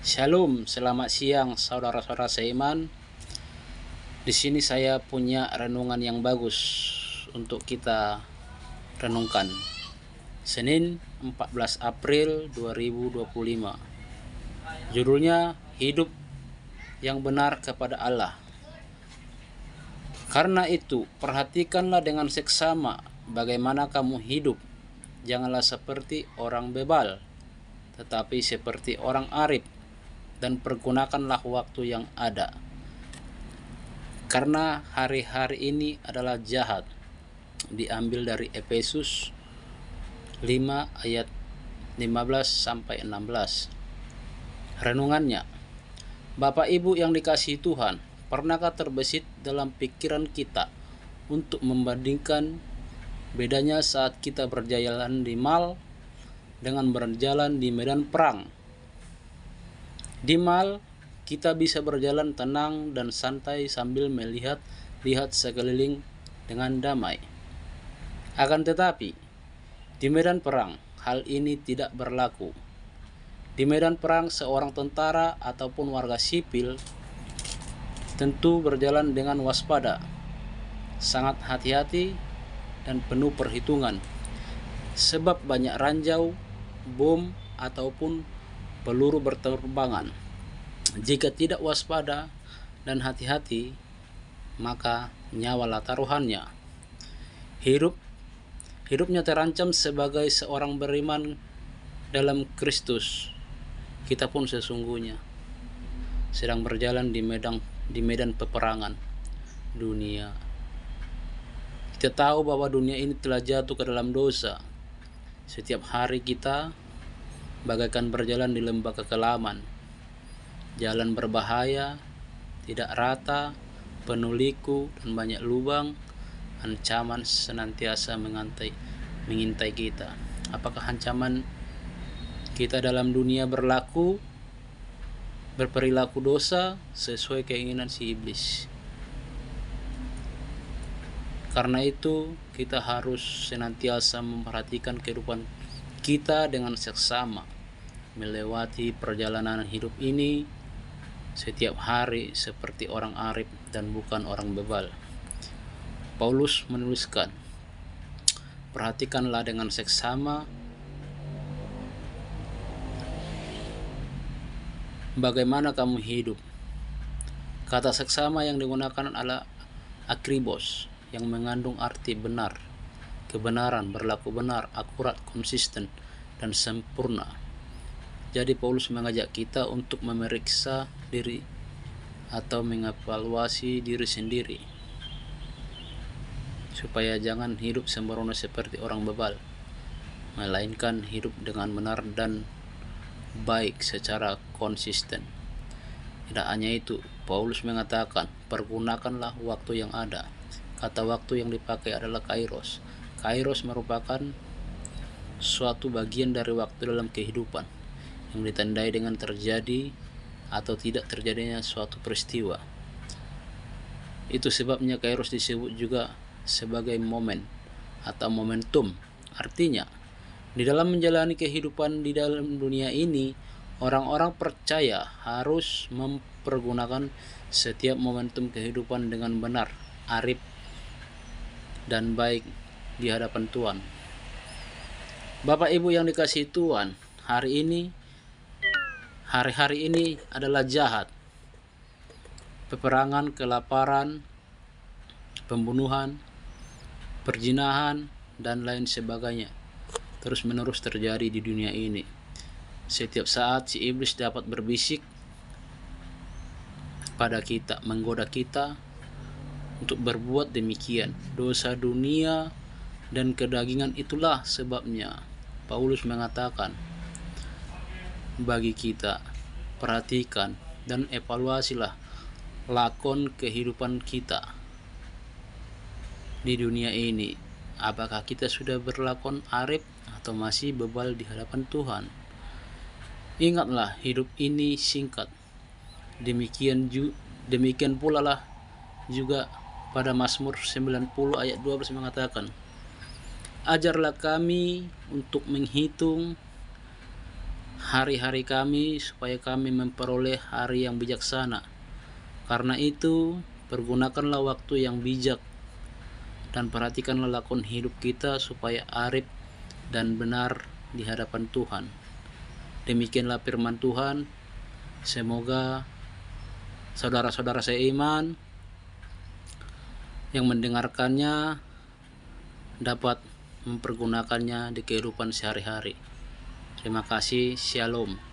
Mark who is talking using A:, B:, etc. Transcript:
A: Shalom, selamat siang saudara-saudara seiman. Di sini saya punya renungan yang bagus untuk kita renungkan. Senin 14 April 2025. Judulnya Hidup yang Benar kepada Allah. Karena itu, perhatikanlah dengan seksama bagaimana kamu hidup. Janganlah seperti orang bebal, tetapi seperti orang arif, dan pergunakanlah waktu yang ada. Karena hari-hari ini adalah jahat. Diambil dari Efesus 5 ayat 15 sampai 16. Renungannya, Bapak Ibu yang dikasihi Tuhan, pernahkah terbesit dalam pikiran kita untuk membandingkan bedanya saat kita berjalan di mal dengan berjalan di medan perang? Di mal, kita bisa berjalan tenang dan santai sambil melihat sekeliling dengan damai. Akan tetapi, di medan perang, hal ini tidak berlaku. Di medan perang, seorang tentara ataupun warga sipil tentu berjalan dengan waspada, sangat hati-hati dan penuh perhitungan, sebab banyak ranjau, bom, ataupun peluru berterbangan. Jika tidak waspada dan hati-hati, maka nyawalah taruhannya. Hidupnya terancam sebagai seorang beriman dalam Kristus. Kita pun sesungguhnya sedang berjalan di medan peperangan dunia. Kita tahu bahwa dunia ini telah jatuh ke dalam dosa. Setiap hari kita bagaikan berjalan di lembah kekelaman. Jalan berbahaya, tidak rata, penuh liku dan banyak lubang. Ancaman senantiasa mengintai kita. Apakah ancaman kita dalam dunia berperilaku dosa sesuai keinginan si iblis? Karena itu kita harus senantiasa memperhatikan kehidupan kita dengan seksama, melewati perjalanan hidup ini setiap hari seperti orang arif dan bukan orang bebal. Paulus menuliskan, perhatikanlah dengan seksama bagaimana kamu hidup. Kata seksama yang digunakan adalah akribos, yang mengandung arti benar, kebenaran, berlaku benar, akurat, konsisten, dan sempurna. Jadi Paulus mengajak kita untuk memeriksa diri atau mengevaluasi diri sendiri, supaya jangan hidup sembrono seperti orang bebal, melainkan hidup dengan benar dan baik secara konsisten. Tidak hanya itu, Paulus mengatakan, pergunakanlah waktu yang ada. Kata waktu yang dipakai adalah kairos. Kairos merupakan suatu bagian dari waktu dalam kehidupan yang ditandai dengan terjadi atau tidak terjadinya suatu peristiwa. Itu sebabnya kairos disebut juga sebagai momen atau momentum. Artinya, di dalam menjalani kehidupan di dalam dunia ini, orang-orang percaya harus mempergunakan setiap momentum kehidupan dengan benar, arif, dan baik di hadapan Tuhan. Bapak Ibu yang dikasihi Tuhan, hari-hari ini adalah jahat. Peperangan, kelaparan, pembunuhan, perzinahan, dan lain sebagainya terus-menerus terjadi di dunia ini. Setiap saat si iblis dapat berbisik pada kita, menggoda kita untuk berbuat demikian. Dosa dunia dan kedagingan itulah sebabnya Paulus mengatakan bagi kita, perhatikan dan evaluasilah lakon kehidupan kita di dunia ini. Apakah kita sudah berlakon arif atau masih bebal di hadapan Tuhan? Ingatlah, hidup ini singkat. Demikian pula lah juga pada Mazmur 90 ayat 12 mengatakan, ajarlah kami untuk menghitung hari-hari kami supaya kami memperoleh hari yang bijaksana. Karena itu, pergunakanlah waktu yang bijak dan perhatikanlah lakon hidup kita supaya arif dan benar di hadapan Tuhan. Demikianlah firman Tuhan. Semoga saudara-saudara seiman yang mendengarkannya dapat mempergunakannya di kehidupan sehari-hari. Terima kasih. Shalom.